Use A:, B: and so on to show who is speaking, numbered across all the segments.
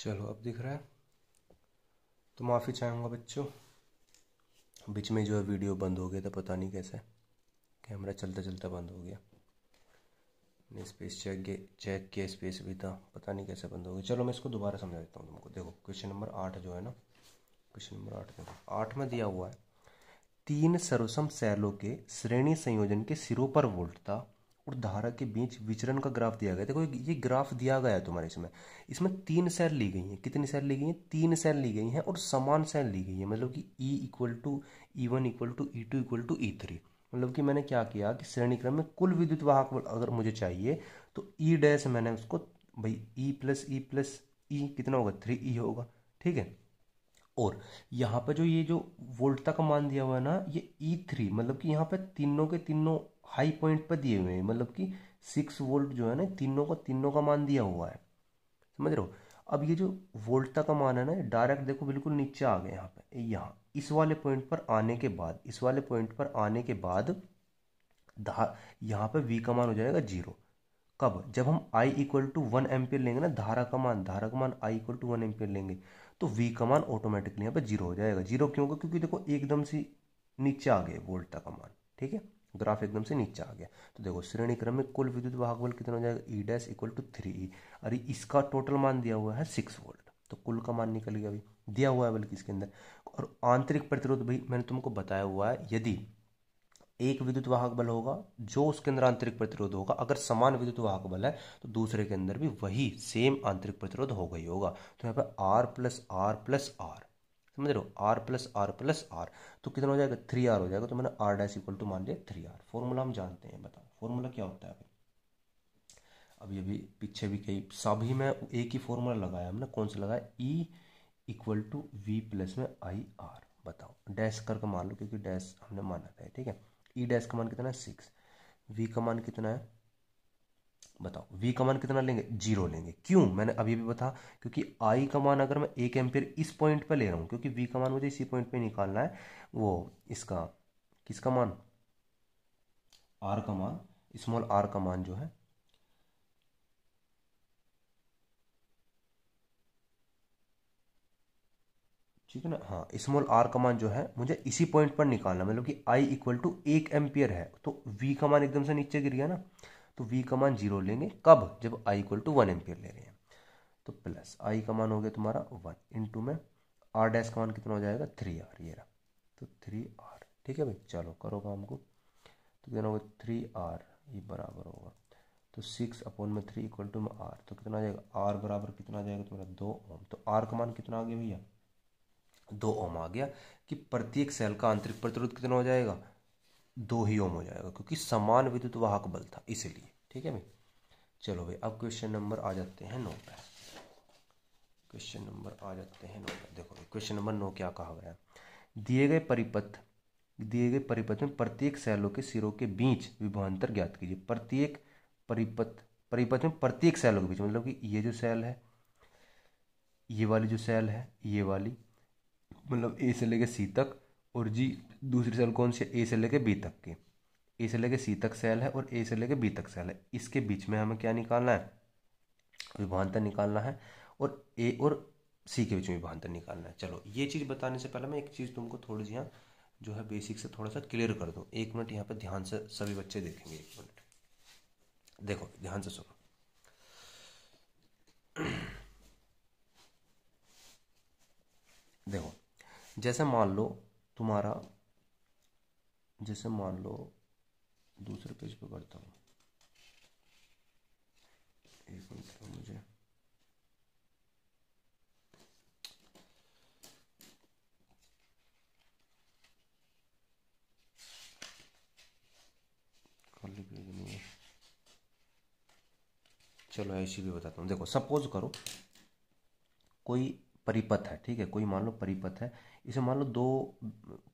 A: चलो अब दिख रहा है। तो माफ़ी चाहूँगा बच्चों, बीच में जो है वीडियो बंद हो गया था, पता नहीं कैसे कैमरा चलता चलता बंद हो गया। स्पेस चेक किया, स्पेस भी था, पता नहीं कैसे बंद हो गया। चलो मैं इसको दोबारा समझा देता हूँ तुमको। देखो क्वेश्चन नंबर 8 जो है ना, क्वेश्चन नंबर 8 देखो, 8 में दिया हुआ है 3 सर्वसम सेलों के श्रेणी संयोजन के सिरों पर वोल्टता और धारा के बीच विचरण का ग्राफ दिया गया। देखो ये ग्राफ दिया गया है तुम्हारे इसमें। इसमें 3 सेल ली गई हैं। कितनी सेल ली गई हैं? 3 सेल ली गई हैं और समान सेल ली गई है। मतलब कि E equal to E1 equal to E2 equal to E3। मतलब कि मैंने क्या किया कि श्रेणी क्रम में कुल विद्युत वाहक बल अगर मुझे चाहिए तो E डैश मैंने उसको भाई E प्लस E कितना होगा? 3E होगा। ठीक है। और यहाँ पे जो ये जो वोल्टता का मान दिया हुआ है ना, ये E3, मतलब कि यहाँ पे तीनों के तीनों हाई पॉइंट पे दिए हुए हैं। मतलब कि 6 वोल्ट जो है ना, तीनों का मान दिया हुआ है। समझ रहे हो? अब ये जो वोल्टता का मान है ना, डायरेक्ट देखो बिल्कुल नीचे आ गए। यहाँ पे यहाँ इस वाले पॉइंट पर आने के बाद, इस वाले पॉइंट पर आने के बाद यहाँ पे V का मान हो जाएगा 0। कब? जब हम I इक्वल टू 1 एम्पियर लेंगे ना, धारा का मान I इक्वल टू 1 एम्पियर लेंगे तो V का मान ऑटोमेटिकली यहाँ पे 0 हो जाएगा। 0 क्यों होगा? क्योंकि देखो एकदम से नीचे आ गए वोल्ट का मान। ठीक है, ग्राफ एकदम से नीचे आ गया। तो देखो श्रेणी क्रम में कुल विद्युत वाहक बल कितना हो जाएगा? E dash equal to 3E। अरे इसका टोटल मान दिया हुआ है 6 वोल्ट, तो कुल का मान निकल गया अभी, दिया हुआ है बल्कि इसके अंदर। और आंतरिक प्रतिरोध भाई मैंने तुमको बताया हुआ है, यदि एक विद्युत वाहक बल होगा जो उसके अंदर आंतरिक प्रतिरोध होगा, अगर समान विद्युत वाहक बल है तो दूसरे के अंदर भी वही सेम आंतरिक प्रतिरोध होगा ही होगा। तो यहाँ पे R plus R plus R, समझ रहे हो? R plus R plus R, तो कितना हो जाएगा? 3R हो जाएगा। तो मैंने R डैश इक्वल टू मान लिया 3R। फॉर्मूला हम जानते हैं, बताओ फॉर्मूला क्या होता है? अभी अभी पीछे भी कई सभी में एक ही फॉर्मूला लगाया हमने। कौन सा लगाया? E equal to V plus में IR। बताओ डैश करके मान लो, क्योंकि डैश हमने माना था। ठीक है, E डैश का मान कितना है? 6। V का मान कितना है? बताओ V का मान कितना लेंगे? 0 लेंगे। क्यों? मैंने अभी भी बता, क्योंकि I का मान अगर मैं 1 एम्पियर इस पॉइंट पे ले रहा हूँ, क्योंकि V का मान मुझे इसी पॉइंट पे निकालना है। वो इसका किसका मान? R का मान, स्मॉल r का मान जो है, ठीक है ना? हाँ, स्मॉल r का मान जो है मुझे इसी पॉइंट पर निकालना, मतलब कि I इक्वल टू 1 एम्पियर है तो V का मान एकदम से नीचे गिर गया ना, तो V का मान 0 लेंगे। कब? जब I इक्वल टू 1 एम्पियर ले रहे हैं। तो प्लस I का मान हो गया तुम्हारा 1 इंटू में R डैश का मान कितना हो जाएगा? 3R। ये रहा, तो 3R। ठीक है भाई, चलो करो काम को। तो कितना होगा? 3R, ये बराबर होगा तो 6/3 इक्वल टू में R, तो कितना आ जाएगा? R बराबर कितना आ जाएगा तुम्हारा? 2 ओम। तो R का मान कितना आ गया भैया? 2 ओम आ गया। कि प्रत्येक सेल का आंतरिक प्रतिरोध कितना हो जाएगा? 2 ही ओम हो जाएगा, क्योंकि समान विद्युत वाहक बल था इसलिए। ठीक है भाई, चलो भाई अब क्वेश्चन नंबर आ जाते हैं 9 पे। क्वेश्चन नंबर आ जाते हैं 9 पे। देखो भाई क्वेश्चन नंबर 9 क्या कहा गया? दिए गए परिपथ में प्रत्येक सेलों के सिरों के बीच विभवांतर ज्ञात कीजिए। प्रत्येक परिपथ में प्रत्येक सेलों के बीच, मतलब कि ये जो सेल है, ये वाली जो सेल है, ये वाली, मतलब ए से लेके सी तक, और जी दूसरी सेल कौन सी है? ए से लेके बी तक की। ए से लेके सी तक सेल है और ए से लेके बी तक सेल है। इसके बीच में हमें क्या निकालना है? विभवांतर निकालना है। और ए और सी के बीच में विभवांतर निकालना है। चलो ये चीज़ बताने से पहले मैं एक चीज़ तुमको थोड़ी सी यहाँ जो है बेसिक से थोड़ा सा क्लियर कर दूँ। 1 मिनट यहाँ पे ध्यान से सभी बच्चे देखेंगे। 1 मिनट देखो, ध्यान से सुनो। देखो जैसे मान लो तुम्हारा, जैसे मान लो दूसरे पेज पे करता हूँ। 1 मिनट मुझे, खाली पेज नहीं है। चलो ऐसी भी बताता हूँ। देखो सपोज करो कोई परिपथ है। ठीक है, कोई मान लो परिपथ है। इसे मान लो दो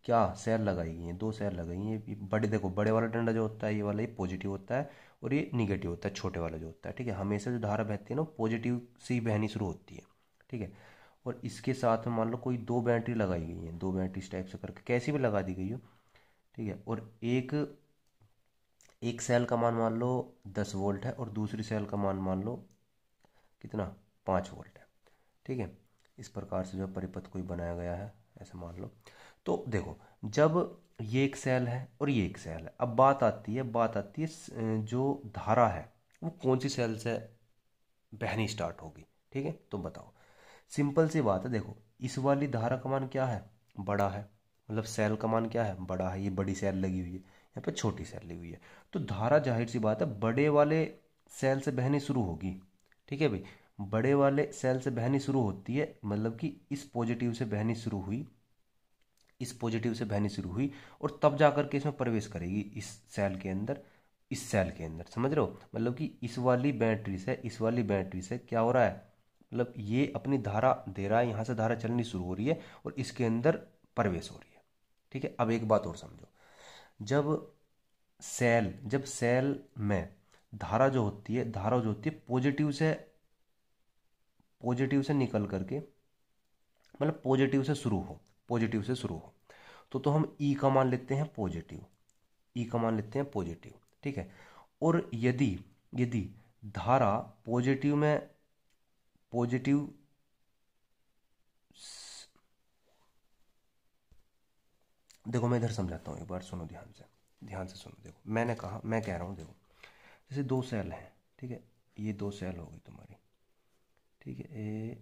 A: क्या सेल लगाई गई हैं, 2 सेल लगाई हैं। ये बड़े, देखो बड़े वाला डंडा जो होता है ये वाला, ये पॉजिटिव होता है और ये निगेटिव होता है, छोटे वाला जो होता है। ठीक है, हमेशा जो धारा बहती है ना पॉजिटिव से ही बहनी शुरू होती है। ठीक है, और इसके साथ में मान लो कोई 2 बैटरी लगाई गई हैं, 2 बैटरी इस टाइप से करके कैसी भी लगा दी गई हो। ठीक है, और एक सेल का मान लो 10 वोल्ट है और दूसरी सेल का मान लो कितना? 5 वोल्ट है। ठीक है। इस प्रकार से जो परिपथ कोई बनाया गया है, ऐसे मान लो। तो देखो, जब ये एक सेल है और ये एक सेल है, अब बात आती है जो धारा है वो कौन सी सेल से बहनी स्टार्ट होगी। ठीक है, तो बताओ, सिंपल सी बात है। देखो, इस वाली धारा का मान क्या है, बड़ा है, मतलब सेल का मान क्या है, बड़ा है। ये बड़ी सेल लगी हुई है, यहाँ पे छोटी सेल लगी हुई है, तो धारा जाहिर सी बात है बड़े वाले सेल से बहनी शुरू होगी। ठीक है भाई, बड़े वाले सेल से बहनी शुरू होती है, मतलब कि इस पॉजिटिव से बहनी शुरू हुई, इस पॉजिटिव से बहनी शुरू हुई, और तब जाकर के इसमें प्रवेश करेगी इस सेल के अंदर, इस सेल के अंदर। समझ रहे हो, मतलब कि इस वाली बैटरी से क्या हो रहा है, मतलब ये अपनी धारा दे रहा है, यहाँ से धारा चलनी शुरू हो रही है और इसके अंदर प्रवेश हो रही है। ठीक है, अब एक बात और समझो, जब सेल में धारा जो होती है पॉजिटिव से निकल करके, मतलब पॉजिटिव से शुरू हो, तो हम ई का मान लेते हैं पॉजिटिव। ठीक है, और यदि यदि धारा पॉजिटिव देखो, मैं इधर समझाता हूँ, एक बार सुनो, ध्यान से सुनो। देखो, मैं कह रहा हूँ, देखो जैसे दो सेल हैं, ठीक है, ये दो सेल हो गई तुम्हारी। ठीक है,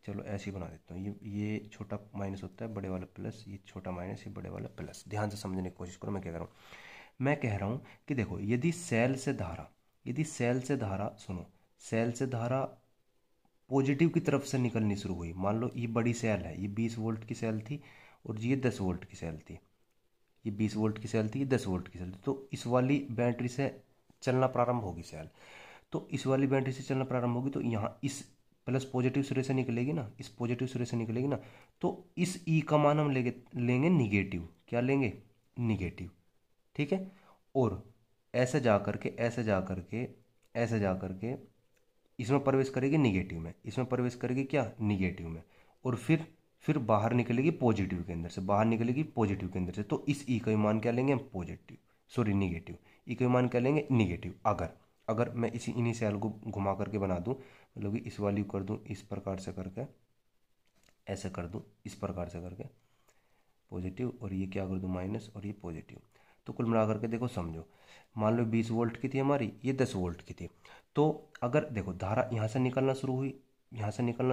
A: चलो ऐसे ही बना देता हूँ, ये छोटा माइनस होता है, बड़े वाला प्लस, ये छोटा माइनस, ये बड़े वाला प्लस। ध्यान से समझने की कोशिश करो, मैं क्या कह रहा हूँ। मैं कह रहा हूँ कि देखो, यदि सेल से धारा सुनो, सेल से धारा पॉजिटिव की तरफ से निकलनी शुरू हुई, मान लो ये बड़ी सेल है, ये 20 वोल्ट की सेल थी और ये 10 वोल्ट की सेल थी, ये 20 वोल्ट की सेल थी, ये 10 वोल्ट की सेल थी, तो इस वाली बैटरी से चलना प्रारंभ होगी सेल। तो इस वाली बैटरी से चलना प्रारंभ होगी, तो यहाँ इस प्लस पॉजिटिव सिरे से निकलेगी ना, इस पॉजिटिव सिरे से निकलेगी ना, तो इस ई का मान हम लेंगे निगेटिव। क्या लेंगे, निगेटिव। ठीक है, और ऐसे जा करके इसमें प्रवेश करेगी निगेटिव में, इसमें प्रवेश करेगी क्या, निगेटिव में, और फिर बाहर निकलेगी पॉजिटिव के अंदर से, तो इस ई का मान क्या लेंगे हम, निगेटिव। ई का मान क्या लेंगे, निगेटिव। अगर मैं इन्हीं सेल को घुमा करके बना दूं, मतलब कि इस वाली कर दूं इस प्रकार से करके, ऐसे कर दूं इस प्रकार से करके पॉजिटिव, और ये क्या कर दूं माइनस, और ये पॉजिटिव, तो कुल मिला करके देखो, समझो, मान लो 20 वोल्ट की थी हमारी, ये 10 वोल्ट की थी। तो अगर देखो, धारा यहाँ से निकलना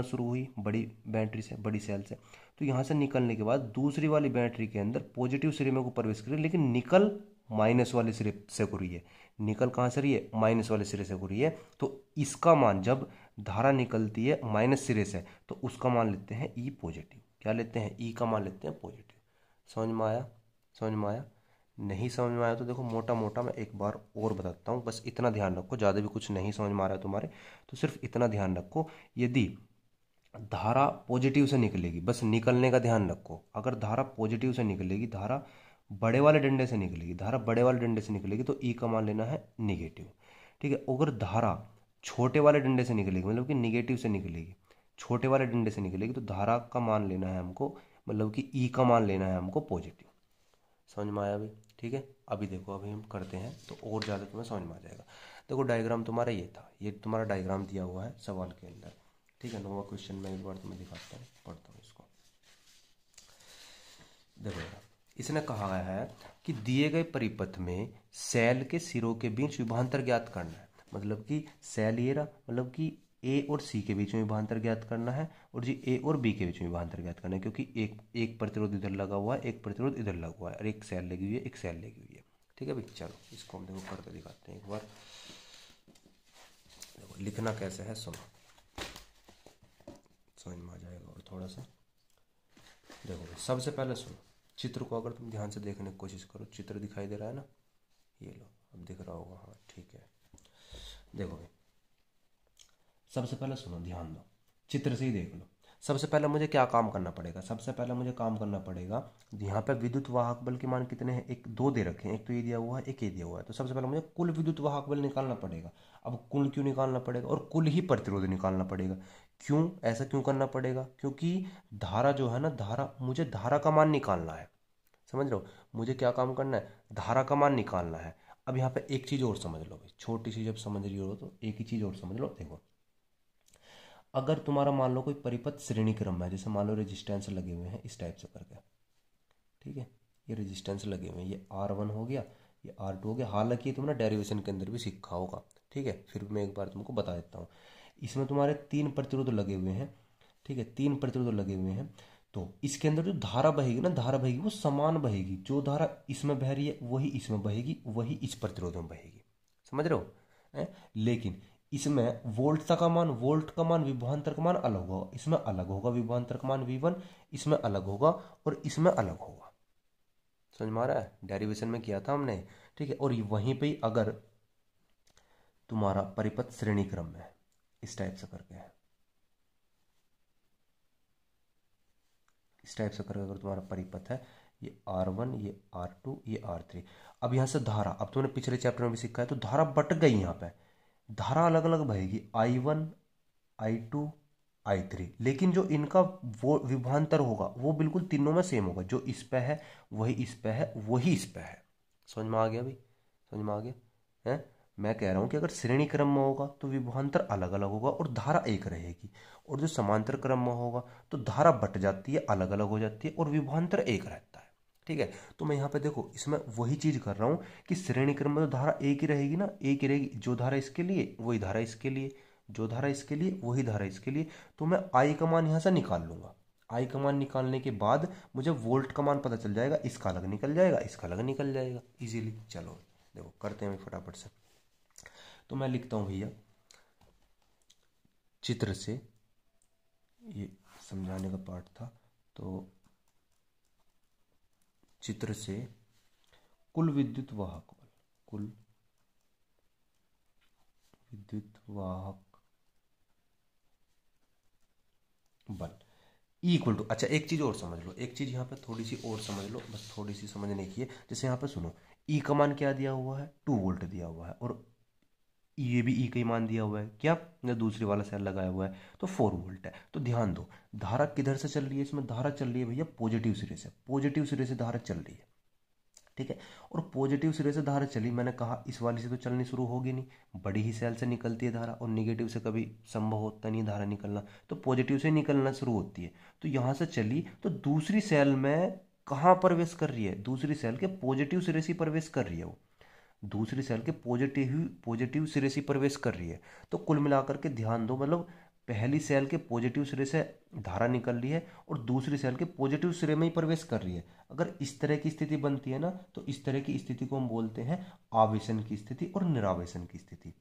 A: शुरू हुई बड़ी बैटरी से, बड़ी सेल से, तो यहाँ से निकलने के बाद दूसरी वाली बैटरी के अंदर पॉजिटिव सिरे में को प्रवेश करेगी, लेकिन निकल माइनस वाले सिरे से हो रही है। निकल कहाँ से रही है, माइनस वाले सिरे से हो रही है। तो इसका मान, जब धारा निकलती है माइनस सिरे से, तो उसका मान लेते हैं ई पॉजिटिव। क्या लेते हैं, ई का मान लेते हैं पॉजिटिव। समझ में आया? नहीं समझ में आया तो देखो, मोटा मोटा मैं एक बार और बताता हूँ, बस इतना ध्यान रखो, ज़्यादा भी कुछ नहीं समझ में आ रहा है तुम्हारे, तो सिर्फ इतना ध्यान रखो, यदि धारा पॉजिटिव से निकलेगी, बस निकलने का ध्यान रखो, अगर धारा पॉजिटिव से निकलेगी, धारा बड़े वाले डंडे से निकलेगी, तो ई का मान लेना है निगेटिव। ठीक है, अगर धारा छोटे वाले डंडे से निकलेगी, मतलब कि निगेटिव से निकलेगी, छोटे वाले डंडे से निकलेगी, तो धारा का मान लेना है हमको, मतलब कि ई का मान लेना है हमको पॉजिटिव। समझ में आया अभी? ठीक है, अभी देखो, अभी हम करते हैं तो और ज़्यादा तुम्हें समझ में आ जाएगा। देखो, डायग्राम तुम्हारा ये था, ये तुम्हारा डायग्राम दिया हुआ है सवाल के अंदर। ठीक है, 9वां क्वेश्चन में एक बार तुम्हें दिखाता हूँ, पढ़ता हूँ इसको। देखो, इसने कहा है कि दिए गए परिपथ में सेल के सिरों के बीच विभवांतर ज्ञात करना है। मतलब कि सेल ये रहा, मतलब कि ए और सी के बीच में विभवांतर ज्ञात करना है, और जी ए और बी के बीच में विभवांतर ज्ञात करना है, क्योंकि एक प्रतिरोध इधर लगा हुआ है, एक प्रतिरोध इधर लगा हुआ है, और एक सेल लगी हुई है, एक सेल लगी हुई है। ठीक है भाई, चलो इसको हम देखो करके दिखाते हैं एक बार। देखो, लिखना कैसे है सुनो, समझ में आ जाएगा। और थोड़ा सा देखो, सबसे पहले सुनो, चित्र को अगर तुम ध्यान से देखने की कोशिश करो, चित्र दिखाई दे रहा है ना, ये लो, अब दिख रहा होगा, हाँ ठीक है। देखो भाई, सबसे पहले सुनो, ध्यान दो, चित्र से ही देख लो। सबसे पहले मुझे क्या काम करना पड़ेगा, यहाँ पे विद्युत वाहक बल के मान कितने हैं, एक दो दे रखे हैं, एक तो ये दिया हुआ है, एक ये दिया हुआ है, तो सबसे पहले मुझे कुल विद्युत वाहक बल निकालना पड़ेगा। अब कुल क्यों निकालना पड़ेगा, और कुल ही प्रतिरोध निकालना पड़ेगा। क्यों, ऐसा क्यों करना पड़ेगा, क्योंकि धारा जो है ना, मुझे धारा का मान निकालना है। समझ रहे हो, मुझे क्या काम करना है, धारा का मान निकालना है। अब यहाँ पे एक चीज़ और समझ लो भाई, छोटी सी जब समझ रही हो तो एक ही चीज़ और समझ लो। देखो, अगर तुम्हारा मान लो कोई परिपथ श्रेणी क्रम है, जैसे मान लो रेजिस्टेंस लगे हुए हैं इस टाइप से करके, ठीक है, ये रेजिस्टेंस लगे हुए हैं, ये R1 हो गया, ये R2 हो गया। हालांकि तुमने डेरिवेशन के अंदर भी सीखा होगा, ठीक है, फिर मैं एक बार तुमको बता देता हूँ। इसमें तुम्हारे 3 प्रतिरोध लगे हुए हैं, ठीक है, 3 प्रतिरोध लगे हुए हैं। तो इसके अंदर जो धारा बहेगी ना, धारा बहेगी वो समान बहेगी। जो धारा इसमें बह रही है वही इसमें बहेगी, वही इस प्रतिरोध में बहेगी। समझ रहे हो? लेकिन इसमें वोल्ट का मान, वोल्ट का मान, विभवांतर का मान अलग होगा। इसमें अलग होगा विभवांतर का मान V1, इसमें अलग होगा और इसमें अलग होगा। समझ में आ रहा है? डेरिवेशन में किया था हमने, ठीक है। और वहीं पे ही अगर तुम्हारा परिपथ श्रेणी क्रम में इस टाइप से करके है, इस टाइप से करके अगर तुम्हारा परिपथ है, ये R1, ये R2, ये R3। अब यहां से धारा, अब तुमने पिछले चैप्टर में भी सीखा है, तो धारा बट गई। यहां पे धारा अलग अलग बहेगी, I1, I2, I3, लेकिन जो इनका वो विभवांतर होगा वो बिल्कुल तीनों में सेम होगा। जो इस पे है वही इस पे है, वही इस पे है। समझ में आ गया भाई? समझ में आ गया है? मैं कह रहा हूं कि अगर श्रेणी क्रम में होगा तो विभवांतर अलग अलग होगा और धारा एक रहेगी, और जो समांतर क्रम में होगा तो धारा बट जाती है, अलग अलग हो जाती है और विभवांतर एक रहता है। ठीक है, तो मैं यहाँ पे देखो इसमें वही चीज कर रहा हूँ कि श्रेणी क्रम में तो धारा एक ही रहेगी ना, एक ही रहेगी। जो धारा इसके लिए वही धारा इसके लिए, जो धारा इसके लिए वही धारा इसके लिए। तो मैं आई का मान यहां से निकाल लूंगा। आई का मान निकालने के बाद मुझे वोल्ट का मान पता चल जाएगा, इसका अलग निकल जाएगा, इसका अलग निकल जाएगा इजीली। चलो देखो करते हैं फटाफट से। तो मैं लिखता हूं भैया, चित्र से, ये समझाने का पार्ट था, तो चित्र से कुल विद्युत वाहक बल, कुल विद्युत वाहक बल इक्वल टू, अच्छा एक चीज और समझ लो, एक चीज यहाँ पे थोड़ी सी और समझ लो, बस थोड़ी सी समझने की है। जैसे यहाँ पे सुनो, ई का मान क्या दिया हुआ है, 2 वोल्ट दिया हुआ है, और ये भी ई का ही मान दिया हुआ है, क्या दूसरी वाला सेल लगाया हुआ है, तो 4 वोल्ट है। तो ध्यान दो, धारा किधर से चल रही है, इसमें धारा चल रही है भैया पॉजिटिव सिरे से, पॉजिटिव सिरे से धारा चल रही है, ठीक है। और पॉजिटिव सिरे से धारा चली, मैंने कहा इस वाली से तो चलनी शुरू होगी नहीं, बड़ी ही सेल से निकलती है धारा, और निगेटिव से कभी संभव होता नहीं धारा निकलना, तो पॉजिटिव से निकलना शुरू होती है। तो यहां से चली तो दूसरी सेल में कहां प्रवेश कर रही है, दूसरी सेल के पॉजिटिव सिरे से प्रवेश कर रही है, वो दूसरी सेल के पॉजिटिव पॉजिटिव सिरे से प्रवेश कर रही है। तो कुल मिलाकर के ध्यान दो, मतलब पहली सेल के पॉजिटिव सिरे से धारा निकल रही है और दूसरी सेल के पॉजिटिव सिरे में ही प्रवेश कर रही है। अगर इस तरह की स्थिति बनती है ना, तो इस तरह की स्थिति को हम बोलते हैं आवेशन की स्थिति और निरावेशन की स्थिति।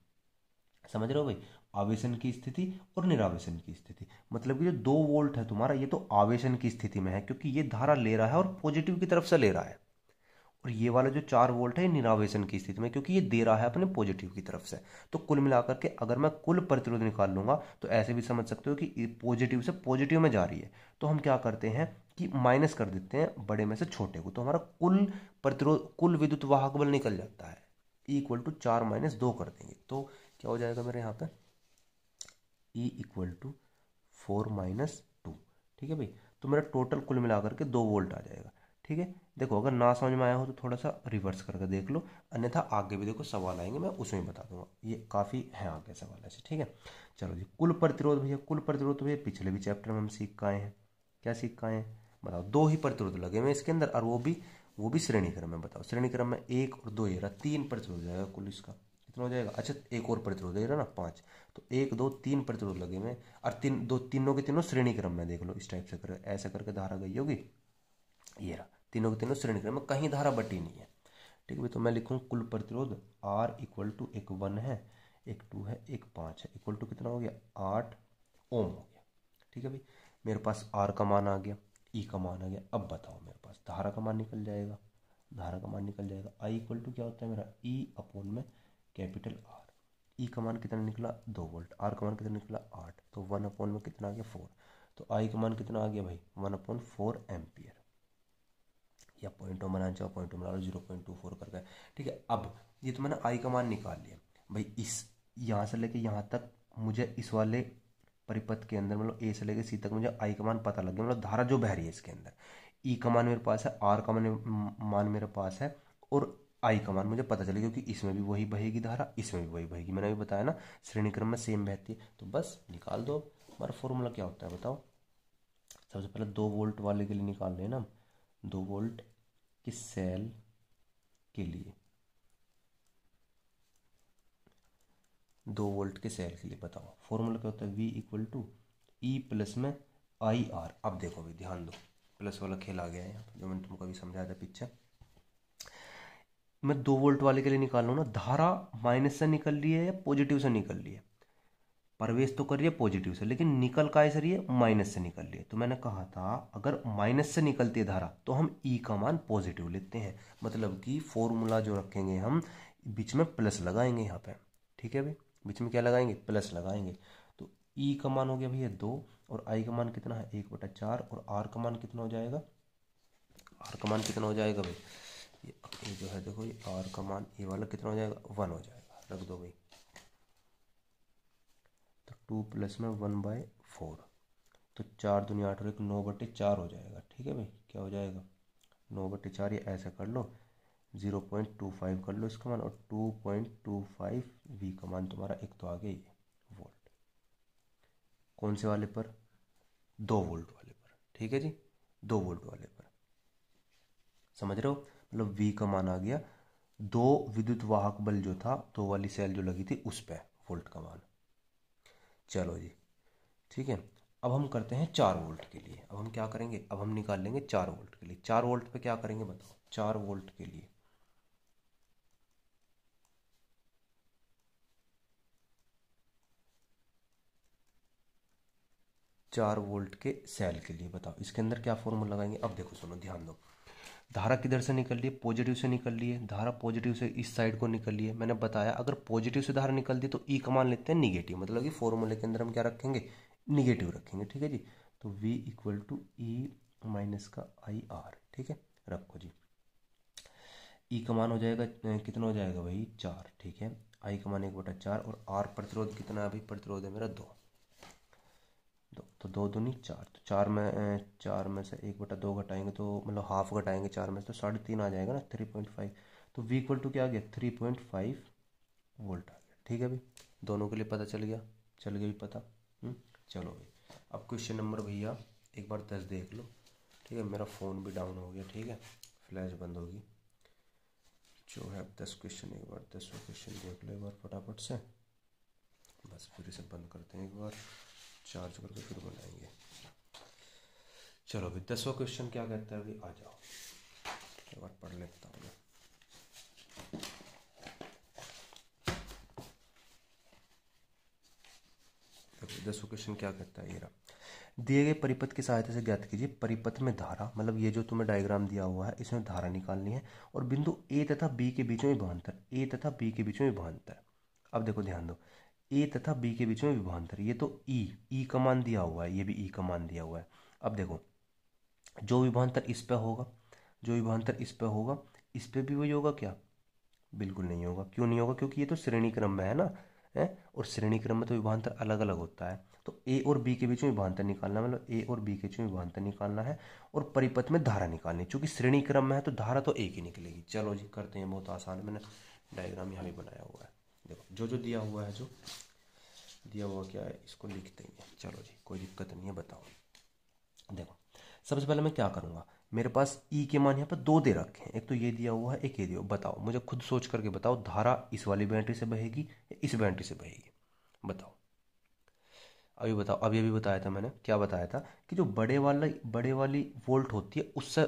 A: समझ रहे हो भाई? आवेशन की स्थिति और निरावेशन की स्थिति, मतलब कि जो 2 वोल्ट है तुम्हारा, ये तो आवेशन की स्थिति में है क्योंकि ये धारा ले रहा है और पॉजिटिव की तरफ से ले रहा है। और ये वाला जो 4 वोल्ट है निरावेशन की स्थिति में, क्योंकि ये दे रहा है अपने पॉजिटिव की तरफ से। तो कुल मिलाकर के अगर मैं कुल प्रतिरोध निकाल लूंगा तो ऐसे भी समझ सकते हो कि पॉजिटिव से पॉजिटिव में जा रही है। तो हम क्या करते हैं कि माइनस कर देते हैं बड़े में से छोटे को, तो हमारा कुल प्रतिरोध, कुल विद्युत वाहक बल निकल जाता है, इक्वल टू 4 - 2 कर देंगे तो क्या हो जाएगा मेरे यहाँ पे, E इक्वल टू 4 - 2। ठीक है भाई, तो मेरा टोटल कुल मिलाकर के 2 वोल्ट आ जाएगा। ठीक है, देखो अगर ना समझ में आया हो तो थोड़ा सा रिवर्स करके देख लो, अन्यथा आगे भी देखो सवाल आएंगे, मैं उसमें बता दूंगा, ये काफ़ी है आगे सवाल ऐसे। ठीक है, चलो जी, कुल प्रतिरोध भैया, कुल प्रतिरोध तो भैया पिछले भी चैप्टर में हम सीख के आए हैं। क्या सीख के आए हैं बताओ? 2 ही प्रतिरोध लगे हुए इसके अंदर, और वो भी श्रेणी क्रम में। बताओ श्रेणी क्रम में 1 और 2 ये रहा, 3 प्रतिरोध हो जाएगा कुल इसका, कितना हो जाएगा? अच्छा एक और प्रतिरोध है ना 5, तो 1 2 3 प्रतिरोध लगे हुए, और तीनों के तीनों श्रेणी क्रम में। देख लो इस टाइप से कर, ऐसे करके धारा गई होगी, ये रहा, तीनों के तीनों श्रेणी क्रम में, कहीं धारा बटी नहीं है। ठीक है भाई, तो मैं लिखूँ कुल प्रतिरोध R इक्वल टू, एक 1 है, एक 2 है, एक 5 है, इक्वल टू कितना हो गया? 8 ओम हो गया। ठीक है भाई, मेरे पास R का मान आ गया, E का मान आ गया। अब बताओ मेरे पास धारा का मान निकल जाएगा, धारा का मान निकल जाएगा। I इक्वल टू क्या होता है मेरा? E अपॉन में कैपिटल R। E का मान कितना निकला? 2 वोल्ट। R का मान कितना निकला? 8। तो 1 अपॉन में कितना आ गया? 4। तो I का मान कितना आ गया भाई? 1/4 एम्पियर, या पॉइंटों में चाहो पॉइंटों में 0.24 कर गए। ठीक है, अब ये तो मैंने आई का मान निकाल लिया भाई। इस यहाँ से लेके यहाँ तक मुझे इस वाले परिपथ के अंदर, मतलब ए से लेके सी तक मुझे आई का मान पता लग गया, मतलब धारा जो बह रही है इसके अंदर। ई का मान मेरे पास है, आर का मान मेरे पास है, और आई का मान मुझे पता चलेगा क्योंकि इसमें भी वही बहेगी धारा, इसमें भी वही बहेगी। मैंने अभी बताया ना श्रेणी क्रम में सेम बहती है, तो बस निकाल दो। हमारा फॉर्मूला क्या होता है बताओ। सबसे पहले 2 वोल्ट वाले के लिए निकाल रहे हैं ना, 2 वोल्ट की सेल के लिए, 2 वोल्ट के सेल के लिए बताओ फॉर्मूला क्या होता है, V equal to E plus में आई आर। अब देखो भाई ध्यान दो, प्लस वाला खेल आ गया है यहाँ पर, जो मैंने तुमको अभी समझाया था पीछे। मैं 2 वोल्ट वाले के लिए निकाल लूँ ना, धारा माइनस से निकल रही है या पॉजिटिव से निकल रही है, प्रवेश तो कर रही है पॉजिटिव से, लेकिन निकल का से रही है माइनस से निकल रही है। तो मैंने कहा था अगर माइनस से निकलती है धारा तो हम ई का मान पॉजिटिव लेते हैं, मतलब कि फॉर्मूला जो रखेंगे हम बीच में प्लस लगाएंगे यहाँ पे, ठीक है भाई, बीच में क्या लगाएंगे, प्लस लगाएंगे। तो ई का मान हो गया भैया 2, और आई का मान कितना है 1/4, और आर का मान कितना हो जाएगा, आर का मान कितना हो जाएगा भाई, ये जो है देखो, ये आर का मान ये वाला कितना हो जाएगा, 1 हो जाएगा, रख दो भाई। तो 2 प्लस में 1/4, तो 4 दूनी 8 और 1 9/4 हो जाएगा, ठीक है भाई, क्या हो जाएगा 9/4, ये ऐसे कर लो, 0.25 कर लो इसका मान, और 2.25 वी का मान तुम्हारा एक तो आ गया ये वोल्ट, कौन से वाले पर, 2 वोल्ट वाले पर, ठीक है जी, 2 वोल्ट वाले पर, समझ रहे हो, मतलब वी का मान आ गया 2 विद्युत वाहक बल जो था, 2 वाली सेल जो लगी थी उस पर वोल्ट का मान। चलो जी ठीक है, अब हम करते हैं 4 वोल्ट के लिए। अब हम क्या करेंगे, अब हम निकाल लेंगे 4 वोल्ट के लिए। 4 वोल्ट पे क्या करेंगे बताओ, 4 वोल्ट के लिए 4 वोल्ट के सेल के लिए बताओ, इसके अंदर क्या फॉर्मूला लगाएंगे। अब देखो सुनो ध्यान दो, धारा किधर से निकल रही है, पॉजिटिव से निकल रही है, धारा पॉजिटिव से इस साइड को निकल रही है। मैंने बताया अगर पॉजिटिव से धारा निकलती है तो ई का मान लेते हैं निगेटिव, मतलब कि फॉर्मूले के अंदर हम क्या रखेंगे, निगेटिव रखेंगे, ठीक है जी। तो V equal to E minus का आई आर, ठीक है, रखो जी। ई का मान हो जाएगा कितना हो जाएगा भाई 4, ठीक है, आई का मान 1/4, और आर प्रतिरोध कितना है भाई, प्रतिरोध है मेरा 2, तो 2 दूनी 4, तो 4 में से 1/2 घटाएंगे तो मतलब हाफ घटाएंगे 4 में से, तो 3.5 आ जाएगा ना, 3.5। तो V इक्वल टू क्या आ गया 3.5 वोल्ट आ गया, ठीक है भाई, दोनों के लिए पता चल गया, चल गया भी पता। चलो भाई अब क्वेश्चन नंबर भैया एक बार 10 देख लो, ठीक है, मेरा फ़ोन भी डाउन हो गया, ठीक है, फ्लैश बंद होगी। जो है 10 क्वेश्चन, एक बार 10वां क्वेश्चन देख लो एक बार फटाफट से, बस फिर इसे बंद करते हैं एक बार, चार्ज करके फिर बनाएंगे। चलो अभी 10वां क्वेश्चन क्या कहता है अभी, आ जाओ एक बार पढ़ लेता हूँ मैं। देखो 10वां क्वेश्चन क्या कहता है, ये रहा, दिए गए परिपथ की सहायता से ज्ञात कीजिए परिपथ में धारा, मतलब ये जो तुम्हें डायग्राम दिया हुआ है इसमें धारा निकालनी है, और बिंदु ए तथा बी के बीच में विभवांतर, ए तथा बी के बीच में विभवांतर। अब देखो ध्यान दो, ए तथा बी के बीच में विभवांतर, ये तो ई का मान दिया हुआ है, ये भी ई का मान दिया हुआ है। अब देखो जो विभवांतर इस पे होगा, जो विभवांतर इस पे होगा, इस पे भी वही होगा क्या, बिल्कुल नहीं होगा। क्यों नहीं होगा, क्योंकि ये तो श्रेणी क्रम में है ना, है, और श्रेणी क्रम में तो विभवांतर अलग अलग होता है। तो ए और बी के बीच में विभवांतर निकालना, मतलब ए और बी के बीच में विभवांतर निकालना है, और परिपथ में धारा निकालनी है। चूंकि श्रेणी क्रम में है तो धारा तो एक ही निकलेगी। चलो जी करते हैं, बहुत आसान है, मैंने डायग्राम यहाँ भी बनाया हुआ है। देखो जो जो दिया हुआ है, जो दिया हुआ क्या है इसको लिखते ही हैं। चलो जी कोई दिक्कत नहीं है, बताओ। देखो सबसे पहले मैं क्या करूँगा, मेरे पास ई के मान यहाँ पर 2 दे रखे हैं, एक तो ये दिया हुआ है, एक ये दिया हुआ। बताओ मुझे खुद सोच करके बताओ, धारा इस वाली बैटरी से बहेगी या इस बैटरी से बहेगी, बताओ। अभी बताओ, अभी अभी बताया था मैंने, क्या बताया था कि जो बड़े वाली वोल्ट होती है उससे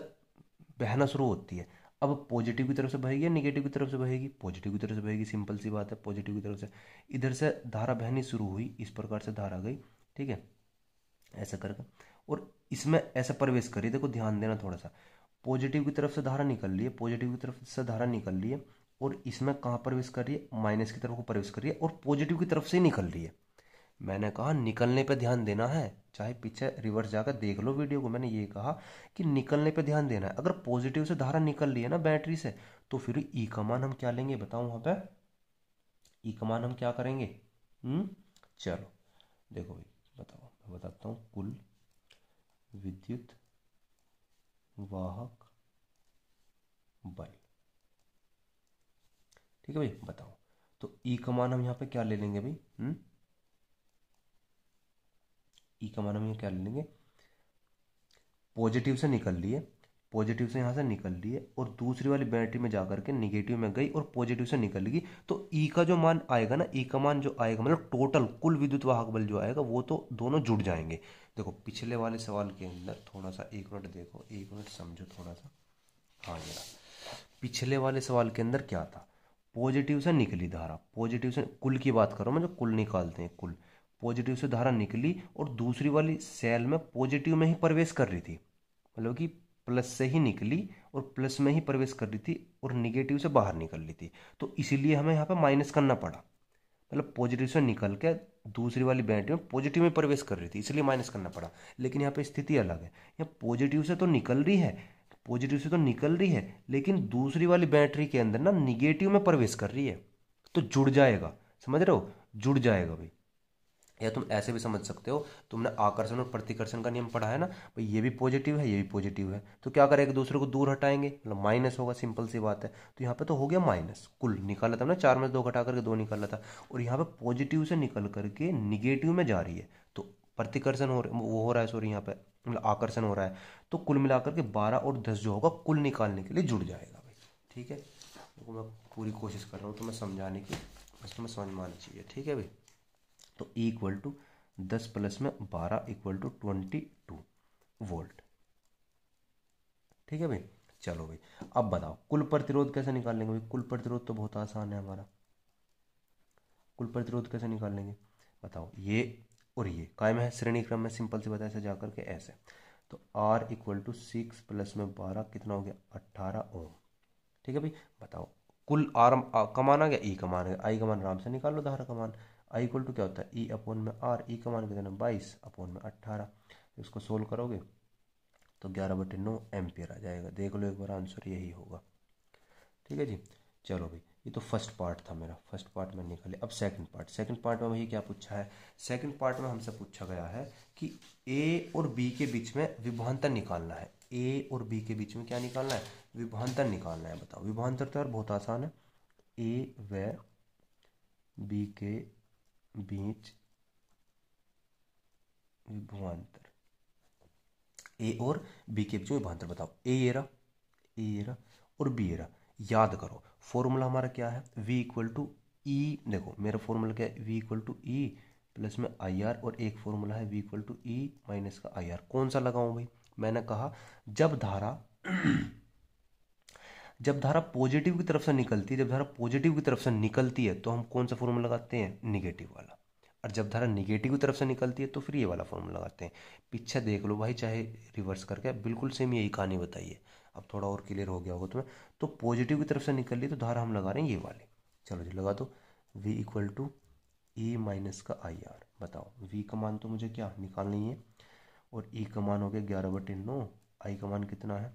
A: बहना शुरू होती है। अब पॉजिटिव की तरफ से बहेगी या निगेटिव की तरफ से बहेगी, पॉजिटिव की तरफ से बहेगी, सिंपल सी बात है, पॉजिटिव की तरफ से। इधर से धारा बहनी शुरू हुई, इस प्रकार से धारा गई, ठीक है, ऐसा करके, और इसमें ऐसा प्रवेश करिए। देखो ध्यान देना थोड़ा सा, पॉजिटिव की तरफ से धारा निकल रही है, पॉजिटिव की तरफ से धारा निकल रही है, और इसमें कहाँ प्रवेश कर रही है, माइनस की तरफ को प्रवेश कर रही है, और पॉजिटिव की तरफ से निकल रही है। मैंने कहा निकलने पे ध्यान देना है, चाहे पीछे रिवर्स जाकर देख लो वीडियो को, मैंने ये कहा कि निकलने पे ध्यान देना है। अगर पॉजिटिव से धारा निकल रही है ना बैटरी से, तो फिर ई का मान हम क्या लेंगे बताओ, वहां पे ई का मान हम क्या करेंगे। चलो देखो भाई, बताओ, मैं बताता हूँ, कुल विद्युत वाहक बल, ठीक है भाई, बताओ। तो ई का मान हम यहाँ पे क्या ले लेंगे भाई, ई का मान हम क्या ले लेंगे, पॉजिटिव से निकल लिए, पॉजिटिव से यहाँ से निकल लिए और दूसरी वाली बैटरी में जाकर के निगेटिव में गई और पॉजिटिव से निकल गई, तो ई का जो मान आएगा ना, ई का मान जो आएगा मतलब टोटल कुल विद्युत वाहक बल जो आएगा वो तो दोनों जुड़ जाएंगे। देखो पिछले वाले सवाल के अंदर थोड़ा सा, एक मिनट देखो, एक मिनट समझो थोड़ा सा। हाँ जरा, पिछले वाले सवाल के अंदर क्या था, पॉजिटिव से निकली धारा, पॉजिटिव से कुल की बात करो, मैं जो कुल निकालते हैं कुल, पॉजिटिव से धारा निकली और दूसरी वाली सेल में पॉजिटिव में ही प्रवेश कर रही थी, मतलब कि प्लस से ही निकली और प्लस में ही प्रवेश कर रही थी और निगेटिव से बाहर निकल रही थी, तो इसीलिए हमें यहाँ पे माइनस करना पड़ा, मतलब पॉजिटिव से निकल के दूसरी वाली बैटरी में पॉजिटिव में प्रवेश कर रही थी इसलिए माइनस करना पड़ा। लेकिन यहाँ पे स्थिति अलग है, यहाँ पॉजिटिव से तो निकल रही है, पॉजिटिव से तो निकल रही है लेकिन दूसरी वाली बैटरी के अंदर ना निगेटिव में प्रवेश कर रही है, तो जुड़ जाएगा, समझ रहे हो, जुड़ जाएगा भाई। या तुम ऐसे भी समझ सकते हो, तुमने आकर्षण और प्रतिकर्षण का नियम पढ़ा है ना भाई, ये भी पॉजिटिव है ये भी पॉजिटिव है, तो क्या करें, एक दूसरे को दूर हटाएंगे, मतलब माइनस होगा, सिंपल सी बात है। तो यहाँ पे तो हो गया माइनस, कुल निकाला था ना, 4 में से 2 घटा करके 2 निकाला था, और यहाँ पे पॉजिटिव से निकल करके निगेटिव में जा रही है, तो प्रतिकर्षण वो हो रहा है, सॉरी यहाँ पे मतलब आकर्षण हो रहा है, तो कुल मिलाकर के 12 और 10 जो होगा कुल निकालने के लिए जुड़ जाएगा भाई। ठीक है, देखो मैं पूरी कोशिश कर रहा हूँ तुम्हें समझाने की, बस तुम्हें समझ में आना चाहिए। ठीक है भाई, तो E इक्वल टू 10 प्लस में 12 इक्वल टू 22 वोल्ट। ठीक है भाई, चलो भाई अब बताओ कुल प्रतिरोध कैसे निकाल लेंगे भाई, कुल प्रतिरोध तो बहुत आसान है हमारा, कुल प्रतिरोध कैसे निकाल लेंगे बताओ, ये और ये कायम है श्रेणी क्रम में, सिंपल से बताया, ऐसे जाकर के ऐसे, तो R इक्वल टू 6 प्लस में 12 कितना हो गया 18 ओम। ठीक है भाई, बताओ कुल आर का मान आ गया, ई का मान आ गया, आई का मान आराम से निकाल लो, धारा का मान आई इक्वल टू क्या होता है ई अपॉन में आर, ई का मान कितना 22 अपॉन में 18, इसको सोल्व करोगे तो 11/9 एम्पियर आ जाएगा, देख लो एक बार आंसर यही होगा। ठीक है जी, चलो भाई ये तो फर्स्ट पार्ट था मेरा, फर्स्ट पार्ट में निकाले। अब सेकंड पार्ट, सेकंड पार्ट में भैया क्या पूछा है, सेकंड पार्ट में हमसे पूछा गया है कि ए और बी के बीच में विभवांतर निकालना है, ए और बी के बीच में क्या निकालना है, विभवांतर निकालना है। बताओ विभवांतर तो यार बहुत आसान है, ए व बी के बीच विभवांतर, ए और बी के बीच में विभवांतर बताओ, ए ये रहा, ए ये रहा और बी ये रहा। याद करो फॉर्मूला हमारा क्या है, v इक्वल टू ई, देखो मेरा फॉर्मूला क्या है, v equal to E plus में आई आर, और एक फॉर्मूला है v equal to E minus का आई आर। कौन सा लगाऊं भाई, मैंने कहा जब धारा जब धारा पॉजिटिव की तरफ से निकलती है, जब धारा पॉजिटिव की तरफ से निकलती है तो हम कौन सा फॉर्मूला लगाते हैं, निगेटिव वाला, और जब धारा निगेटिव की तरफ से निकलती है तो फिर ये वाला फॉर्मूला लगाते हैं। पीछे देख लो भाई, चाहे रिवर्स करके, बिल्कुल सेम यही कहानी बताइए, अब थोड़ा और क्लियर हो गया होगा तुम्हें। तो पॉजिटिव की तरफ से निकल रही तो धारा हम लगा रहे हैं ये वाली, चलो जी लगा दो, v equal to E minus का आई आर। बताओ v का मान तो मुझे क्या निकालनी है, और e का मान हो गया 11/9, आई का मान कितना है,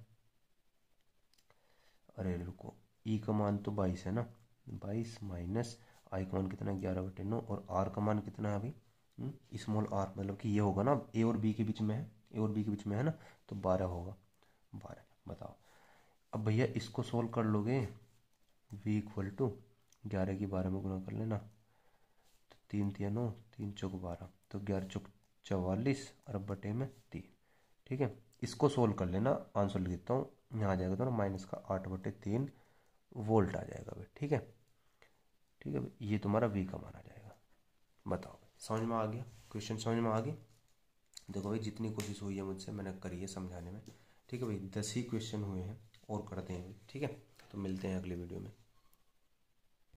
A: अरे रुको, ई का मान तो 22 है ना, 22 माइनस आई का मान कितना है 11/9, और आर का मान कितना है अभी, स्मॉल आर, मतलब कि ये होगा ना ए और बी के बीच में है, ए और बी के बीच में है ना, तो 12 होगा, 12। बताओ अब भैया इसको सोल्व कर लोगे, v इक्वल टू 11 की 12 में गुना कर लेना, तो 3 3 9, 3 चौक 12, तो 11 चौक 44 और बटे में 3। ठीक है, इसको सोल्व कर लेना, आंसर लिख देता हूँ, यहाँ आ जाएगा तो ना माइनस का 8/3 वोल्ट आ जाएगा भाई। ठीक है, ठीक है भाई, ये तुम्हारा v का मान आ जाएगा। बताओ भाई समझ में आ गया, क्वेश्चन समझ में आ गया। देखो भाई जितनी कोशिश हुई है मुझसे मैंने करी है समझाने में। ठीक है भाई, 10 ही क्वेश्चन हुए हैं और करते हैं। ठीक है, तो मिलते हैं अगले वीडियो में।